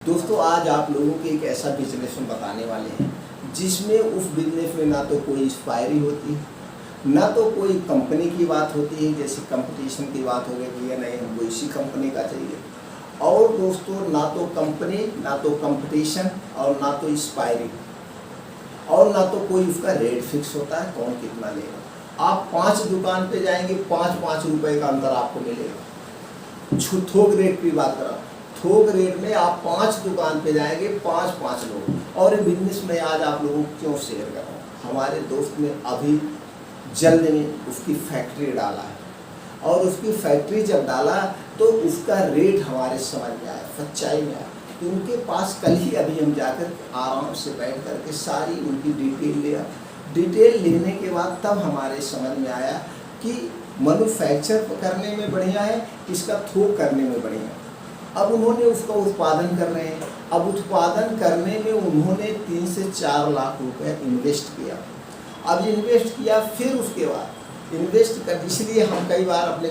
दोस्तों आज आप लोगों को एक ऐसा बिजनेस हम बताने वाले हैं जिसमें उस बिजनेस में ना तो कोई एक्सपायरी होती है, ना तो कोई कंपनी की बात होती है, जैसे कंपटीशन की बात हो गई भैया नहीं हमको इसी कंपनी का चाहिए। और दोस्तों ना तो कंपनी, ना तो कंपटीशन और ना तो एक्सपायरी और ना तो कोई उसका रेट फिक्स होता है कौन कितना लेगा। आप 5 दुकान पे जाएंगे, 5-5 रुपए का अंतर आपको मिलेगा। थोक रेट की बात करा, थोक रेट में आप 5 दुकान पे जाएंगे, 5-5 लोग। और ये बिजनेस में आज आप लोगों को क्यों शेयर कर रहा हूँ, हमारे दोस्त ने अभी जल्द में उसकी फैक्ट्री डाला है और उसकी फैक्ट्री जब डाला तो उसका रेट हमारे समझ में आया, सच्चाई में आया। तो उनके पास कल ही अभी हम जाकर आराम से बैठ करके सारी उनकी डिटेल लिया। डिटेल लेने के बाद तब हमारे समझ में आया कि मैन्युफैक्चर करने में बढ़िया है, इसका थोक करने में बढ़िया है। अब उन्होंने उसका उत्पादन कर रहे हैं। अब उत्पादन करने में उन्होंने 3 से 4 लाख रुपए इन्वेस्ट किया। अब इन्वेस्ट किया, फिर उसके बाद इन्वेस्ट कर, इसलिए हम कई बार अपने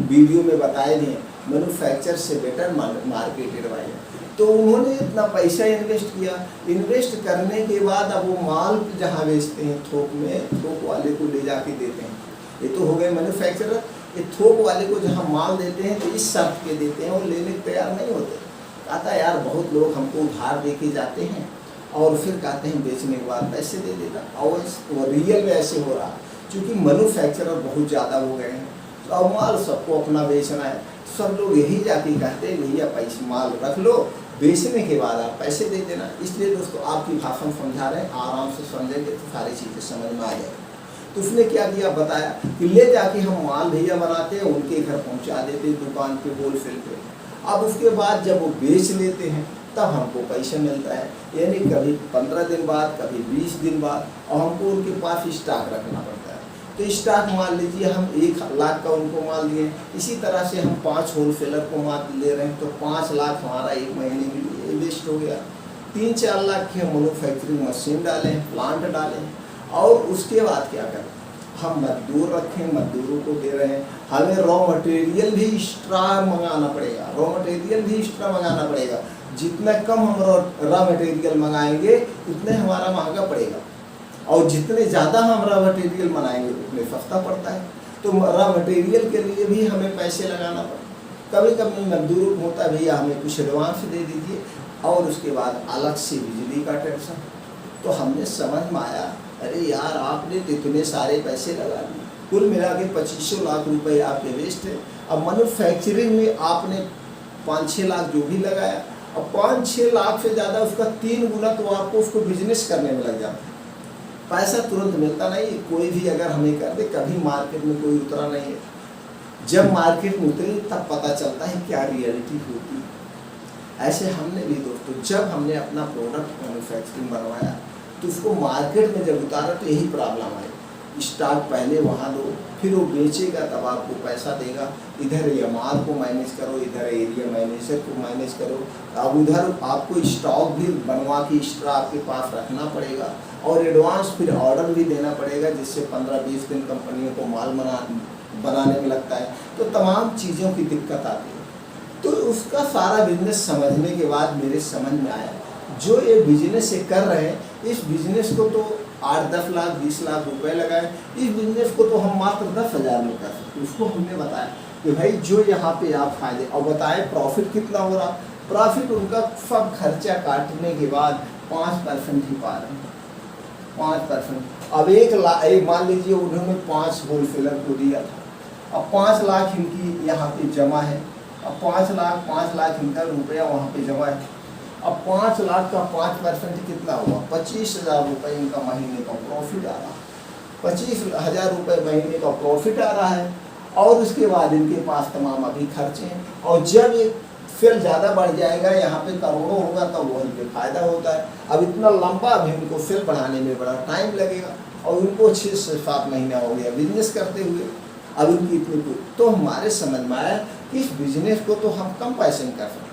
वीडियो में बताए थे मैन्युफैक्चर से बेटर मार्केटेड वाले। तो उन्होंने इतना पैसा इन्वेस्ट किया। इन्वेस्ट करने के बाद अब वो माल जहाँ बेचते हैं थोक में, थोक वाले को ले जाके देते हैं। ये तो हो गए मैन्युफैक्चरर। ये थोक वाले को जहाँ माल देते हैं तो इस शर्त के देते हैं, वो लेने को तैयार नहीं होते। कहता है यार बहुत लोग हमको उधार दे के जाते हैं और फिर कहते हैं बेचने के बाद पैसे दे देता। और वो रियल में ऐसे हो रहा, क्योंकि मैन्युफैक्चरर बहुत ज़्यादा हो गए हैं तो अब माल सबको अपना बेचना है। सब लोग यही जाके कहते हैं भैया पैसे माल रख लो, बेचने के बाद आप पैसे दे देना। इसलिए दोस्तों आपकी भाषा में समझा रहे हैं, आराम से समझेंगे तो सारी चीज़ें समझ में आ जाएगी। तो उसने क्या किया बताया कि ले जाके हम माल भैया बनाते हैं, उनके घर पहुंचा देते हैं दुकान पे होलसेल पे। अब उसके बाद जब वो बेच लेते हैं तब हमको पैसा मिलता है, यानी कभी 15 दिन बाद, कभी 20 दिन बाद, और हमको उनके पास स्टॉक रखना पड़ता है। तो स्टॉक मान लीजिए हम 1 लाख का उनको माल दिए, इसी तरह से हम 5 होलसेलर को माल ले रहे हैं तो 5 लाख हमारा 1 महीने में वेस्ट हो गया। 3-4 लाख की हम मैन्युफैक्चरिंग मशीन डालें, प्लांट डालें, और उसके बाद क्या करें, हम मजदूर रखें, मजदूरों को दे रहे हैं। हमें रॉ मटेरियल भी एक्स्ट्रा मंगाना पड़ेगा, रॉ मटेरियल भी एक्स्ट्रा मंगाना पड़ेगा। जितना कम हम रॉ मटेरियल मंगाएंगे उतने हमारा महंगा पड़ेगा, और जितने ज़्यादा हम रॉ मटेरियल मंगाएंगे उतने सस्ता पड़ता है। तो रॉ मटेरियल के लिए भी हमें पैसे लगाना पड़ता। कभी कभी मजदूरों को होता है भैया हमें कुछ एडवांस दे दीजिए, और उसके बाद अलग से बिजली का टेंशन। तो हमने समझ में आया अरे यार आपने तो इतने सारे पैसे लगा दिए, कुल मिला के 2500 लाख रुपए आपके वेस्ट है। अब मैन्युफैक्चरिंग में आपने 5-6 लाख जो भी लगाया, अब 5-6 लाख से ज़्यादा उसका 3 गुना तो आपको उसको बिजनेस करने में लग जाता है। पैसा तुरंत मिलता नहीं, कोई भी अगर हमें कर दे, कभी मार्केट में कोई उतरा नहीं है। जब मार्केट में उतरी तब पता चलता है क्या रियलिटी होती है। ऐसे हमने भी दोस्तों जब हमने अपना प्रोडक्ट मैन्युफैक्चरिंग बनवाया तो उसको मार्केट में जब उतारा तो यही प्रॉब्लम आई, स्टॉक पहले वहाँ दो, फिर वो बेचेगा तब आपको पैसा देगा। इधर एमआर को मैनेज करो, इधर एरिया मैनेजर को मैनेज करो, अब उधर आपको स्टॉक भी बनवा के एक्स्ट्रा आपके पास रखना पड़ेगा, और एडवांस फिर ऑर्डर भी देना पड़ेगा, जिससे 15-20 दिन कंपनियों को माल बनाने में लगता है। तो तमाम चीज़ों की दिक्कत आती है। तो उसका सारा बिजनेस समझने के बाद मेरे समझ में आया जो ये बिजनेस से कर रहे हैं, इस बिजनेस को तो 8-10 लाख 20 लाख रुपए लगाए, इस बिजनेस को तो हम मात्र 10,000 में कर सकते। उसको हमने बताया कि भाई जो यहाँ पे आप फायदे, और बताए प्रॉफिट कितना हो रहा। प्रॉफिट उनका सब खर्चा काटने के बाद 5% ही पा रहे हैं, 5%। अब 1 लाख मान लीजिए उन्होंने 5 होलसेलर को दिया था, अब 5 लाख इनकी यहाँ पे जमा है। अब 5 लाख इनका रुपया वहाँ पे जमा है। अब 5 लाख का 5% कितना हुआ, 25,000 रुपये इनका महीने का प्रॉफिट आ रहा है। 25,000 रुपये महीने का प्रॉफिट आ रहा है, और उसके बाद इनके पास तमाम अभी खर्चे हैं। और जब ये फिर ज़्यादा बढ़ जाएगा, यहाँ पे करोड़ों होगा, तब वहीं पे फायदा होता है। अब इतना लंबा अभी उनको फिर बढ़ाने में बड़ा टाइम लगेगा, और उनको 6 से 7 महीना हो गया बिजनेस करते हुए। अब इनकी इतनी, तो हमारे समझ में आया कि इस बिजनेस को तो हम कम पैसे में कर सकते,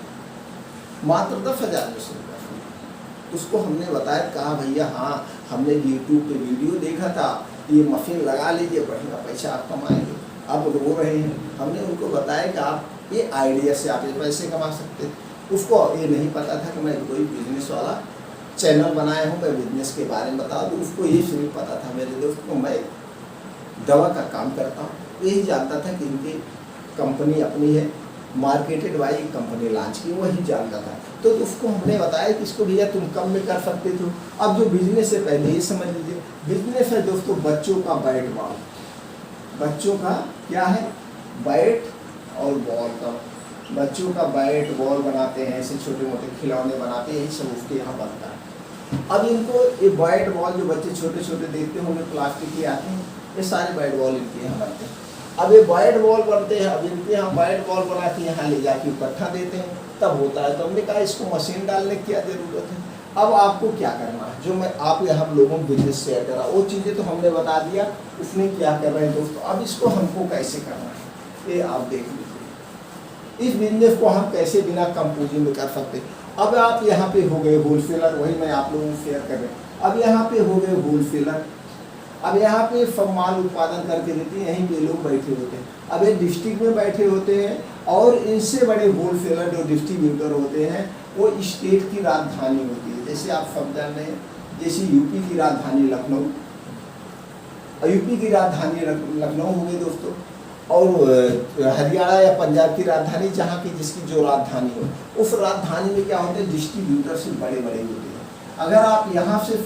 मात्र 10,000 में शुरू कर सकते। उसको हमने बताया, कहा भैया हाँ हमने यूट्यूब पे वीडियो देखा था, ये मशीन लगा लीजिए बढ़िया पैसा आप कमाएंगे। अब रो रहे हैं। हमने उनको बताया कि आप ये आइडिया से आप ये पैसे कमा सकते हैं। उसको ये नहीं पता था कि मैं कोई बिजनेस वाला चैनल बनाया हूँ, मैं बिजनेस के बारे में बता दूँ। उसको ये सिर्फ पता था मेरे दोस्त को मैं दवा का काम करता हूँ, यही जानता था कि इनकी कंपनी अपनी है, मार्केटेड बाई कंपनी लॉन्च की, वही जानता था। तो उसको हमने बताया कि इसको भैया तुम कम में कर सकते थे। अब जो बिजनेस है पहले ये समझ लीजिए, बिजनेस है दोस्तों बच्चों का बैट बॉल, बच्चों का क्या है बैट और बॉल का, बच्चों का बैट बॉल बनाते हैं, ऐसे छोटे मोटे खिलौने बनाते हैं, यही सब उसके यहाँ बनता है। अब इनको ये बैट बॉल जो बच्चे छोटे छोटे देखते होंगे प्लास्टिक के आते हैं, ये सारे बैट बॉल इनके यहाँ बनते हैं। अब ये बैट बॉल बनते हैं, अब इनके यहाँ बैट बॉल बना के यहाँ ले जाके इकट्ठा देते हैं, तब होता है। तो हमने कहा इसको मशीन डालने की क्या ज़रूरत है। अब आपको क्या करना है, जो मैं आप यहाँ लोगों को बिजनेस शेयर करा वो चीज़ें तो हमने बता दिया, उसने क्या कर रहे हैं दोस्तों। अब इसको हमको कैसे करना है ये आप देख लीजिए। इस बिजनेस को हम कैसे बिना कम पूंजी में कर सकते। अब आप यहाँ पे हो गए होलसेलर, वही मैं आप लोगों को शेयर कर रहे हैं। अब यहाँ पे हो गए होलसेलर, अब यहाँ पे सब माल उत्पादन करके देते हैं, यहीं पे लोग बैठे होते हैं। अब ये डिस्ट्रिक्ट में बैठे होते हैं और इनसे बड़े होलसेलर जो डिस्ट्रीब्यूटर होते हैं वो स्टेट की राजधानी होती है। जैसे आप सब जान रहे हैं, जैसे यूपी की राजधानी लखनऊ, यूपी की राजधानी लखनऊ हो गई दोस्तों, और हरियाणा या पंजाब की राजधानी जहाँ की जिसकी जो राजधानी हो, उस राजधानी में क्या होते हैं डिस्ट्रीब्यूटर से बड़े बड़े होते हैं। अगर आप यहाँ से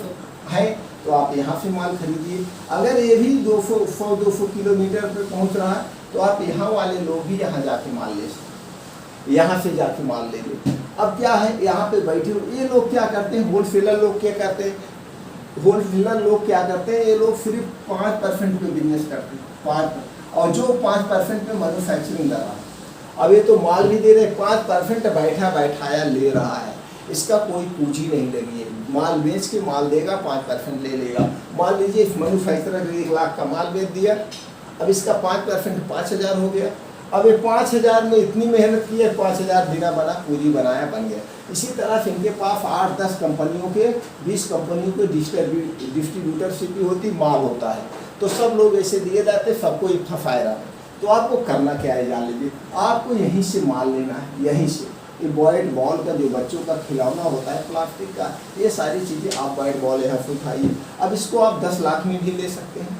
हैं तो आप यहाँ से माल खरीदिए, अगर ये भी 200 किलोमीटर पे पहुँच रहा है तो आप यहाँ वाले लोग भी यहाँ जाके माल ले सकते, यहाँ से जाके माल ले लो। अब क्या है यहाँ पे बैठे ये लोग क्या करते हैं, होलसेलर लोग क्या करते हैं, होलसेलर लोग क्या करते हैं, ये लोग सिर्फ 5% पे बिजनेस करते हैं, 5%, और जो 5% पे मैन्युफैक्चरिंग कर रहा है। अब ये तो माल भी दे रहे, 5% बैठा बैठाया ले रहा है, इसका कोई पूंजी नहीं लगी है, माल बेच के माल देगा, 5% ले लेगा। मान लीजिए मैन्युफैक्चरर 1 लाख का माल बेच दिया, अब इसका 5% 5000 हो गया। अब ये 5000 में इतनी मेहनत की है, 5000 बिना बना पूंजी बनाया बन गया। इसी तरह से इनके पास 8-10 कंपनियों के 20 कंपनियों के डिस्ट्रीब्यूटरशिप भी होती, माल होता है, तो सब लोग ऐसे दिए जाते, सबको इतना फायदा। तो आपको करना क्या है जान लीजिए, आपको यहीं से माल लेना है, यहीं से ये बैट बॉल का जो बच्चों का खिलौना होता है प्लास्टिक का, ये सारी चीज़ें आप बैट बॉल यहाँ से उठाइए। अब इसको आप 10 लाख में भी ले सकते हैं,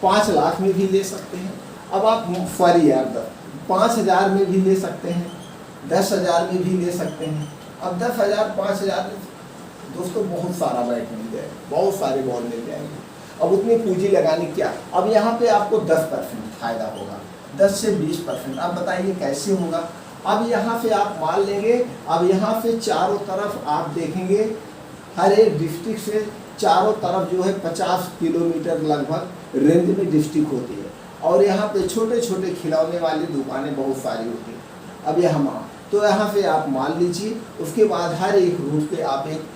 5 लाख में भी ले सकते हैं। अब आप फरी यार 5000 में भी ले सकते हैं, 10,000 में भी ले सकते हैं। अब 10,000 5,000 दोस्तों बहुत सारा बैट मिल जाएगा, बहुत सारे बॉल मिल जाएंगे। अब उतनी पूंजी लगाने क्या, अब यहाँ पे आपको 10% फायदा होगा, 10 से 20%। अब बताइए कैसे होगा। अब यहाँ से आप माल लेंगे, अब यहाँ से चारों तरफ आप देखेंगे, हर एक डिस्ट्रिक्ट से चारों तरफ जो है 50 किलोमीटर लगभग रेंज में डिस्ट्रिक्ट होती है, और यहाँ पे छोटे छोटे खिलौने वाली दुकानें बहुत सारी होती हैं। अब यहाँ तो यहाँ से आप माल लीजिए, उसके बाद हर एक रूट पे आप एक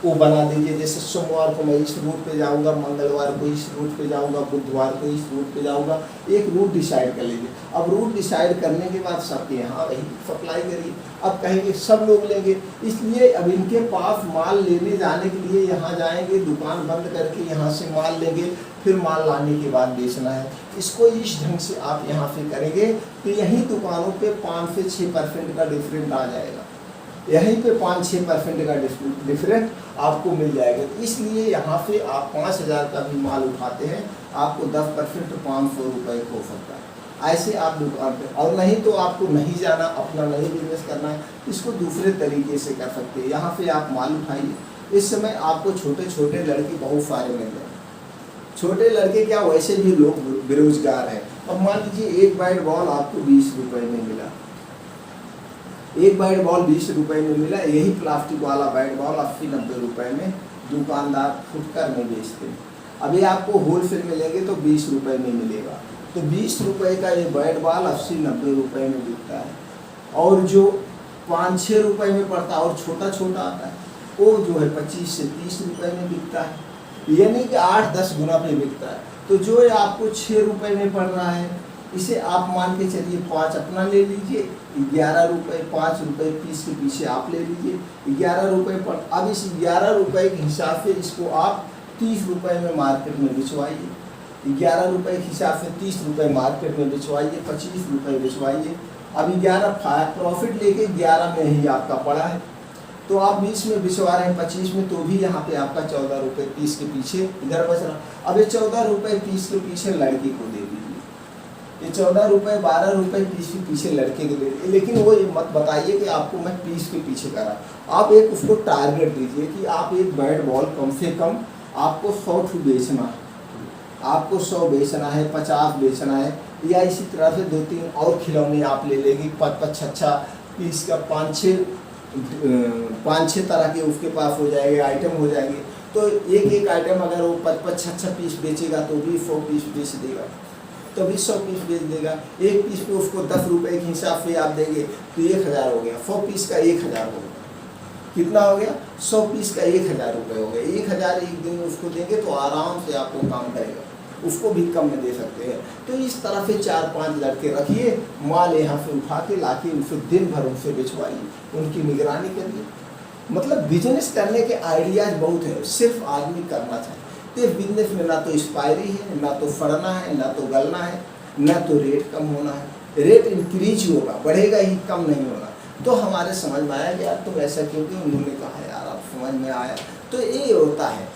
वो बना दीजिए, जैसे सोमवार को मैं इस रूट पे जाऊंगा, मंगलवार को इस रूट पे जाऊंगा, बुधवार को इस रूट पे जाऊंगा, एक रूट डिसाइड कर लीजिए। अब रूट डिसाइड करने के बाद सबके यहाँ वही सप्लाई करिए। अब कहेंगे सब लोग लेंगे, इसलिए अब इनके पास माल लेने जाने के लिए यहाँ जाएंगे, दुकान बंद करके यहाँ से माल लेंगे, फिर माल लाने के बाद बेचना है। इसको इस ढंग से आप यहाँ से करेंगे तो यही दुकानों पे 5 से 6% का डिफरेंट आ जाएगा, यहीं पे 5-6% का डिफरेंट आपको मिल जाएगा। इसलिए यहाँ से आप 5000 का भी माल उठाते हैं, आपको 10% 500 रुपये हो सकता है। ऐसे आप दुकान पे, और नहीं तो आपको नहीं जाना, अपना नहीं बिजनेस करना है, इसको दूसरे तरीके से कर सकते हैं। यहाँ से आप माल उठाइए, इस समय आपको छोटे छोटे लड़के बहुत सारे मिल जाएंगे। छोटे लड़के क्या, वैसे भी लोग बेरोजगार हैं। अब मान लीजिए एक बैट बॉल आपको 20 रुपये में मिला, एक बैट बॉल 20 रुपये में मिला, यही प्लास्टिक वाला बैट बॉल 80-90 रुपये में दुकानदार फुटकर में बेचते हैं। अभी आपको होलसेल में लेंगे तो 20 रुपये में मिलेगा, तो 20 रुपये का ये बैट बॉल 80-90 रुपये में बिकता है। और जो 5-6 रुपये में पड़ता है और छोटा छोटा आता है, वो जो है 25 से 30 रुपये में बिकता है, यानी कि 8-10 गुना में बिकता है। तो जो है आपको 6 रुपये में पड़ रहा है, इसे आप मान के चलिए 5 अपना ले लीजिए, 11 रुपये, 5 रुपये पीस के पीछे आप ले लीजिए, 11 रुपये पर। अब इस 11 रुपये के हिसाब से इसको आप 30 रुपये में मार्केट में बिचवाइए, 11 रुपये के हिसाब से 30 रुपये मार्केट में बिचवाइए, 25 रुपये बिचवाइए, अभी 11 प्रॉफिट लेके 11 में ही आपका पड़ा है, तो आप 20 में बिचवा रहे हैं 25 में, तो भी यहाँ पे आपका 14 रुपये 30 के पीछे इधर बच रहा। अब ये 14 रुपये 30 के पीछे लड़की को दे दीजिए, ये 14 रुपये 12 रुपये 30 के पीछे लड़के को दे दीजिए, लेकिन वो ये मत बताइए कि आपको मैं 30 के पीछे करा। आप एक उसको टारगेट दीजिए कि आप एक बैट बॉल कम से कम आपको 100 ठू बेचना है, आपको 100 बेचना है, 50 बेचना है, या इसी तरह से 2-3 और खिलौने आप ले लेंगे 5-6 पीस का 5-6 तरह के उसके पास हो जाएंगे, आइटम हो जाएंगे। तो एक आइटम अगर वो 5-6 पीस बेचेगा तो भी 100 पीस बेच देगा, तो भी 100 पीस बेच देगा। एक पीस पे उसको 10 रुपये के हिसाब से आप देंगे तो 1000 हो गया, 100 पीस का 1000 हो गया, कितना हो गया 100 पीस का 1000 रुपये हो गया। 1000 एक दिन में उसको देंगे तो आराम से आपको काम करेगा, उसको भी कम में दे सकते हैं। तो इस तरह से 4-5 लड़के रखिए, माल यहाँ से उठा के ला के उसे दिन भर उनसे बिचवाइए, उनकी निगरानी करिए। मतलब बिजनेस करने के आइडियाज बहुत है, सिर्फ आदमी करना चाहिए। तो बिजनेस में ना तो एक्सपायरी है, ना तो फड़ना है, ना तो गलना है, ना तो रेट कम होना है। रेट इंक्रीज होगा, बढ़ेगा ही, कम नहीं होगा। तो हमारे समझ में आया कि यार तुम ऐसा क्योंकि उन्होंने कहा यार आप समझ में आया, तो ये होता है।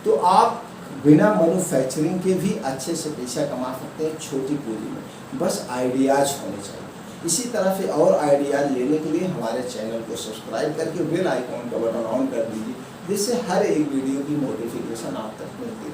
तो आप बिना मैन्युफैक्चरिंग के भी अच्छे से पैसा कमा सकते हैं छोटी पूंजी में, बस आइडियाज होने चाहिए। इसी तरह से और आइडियाज लेने के लिए हमारे चैनल को सब्सक्राइब करके बेल आइकॉन का बटन ऑन कर दीजिए, जिससे हर एक वीडियो की नोटिफिकेशन आप तक मिलती है।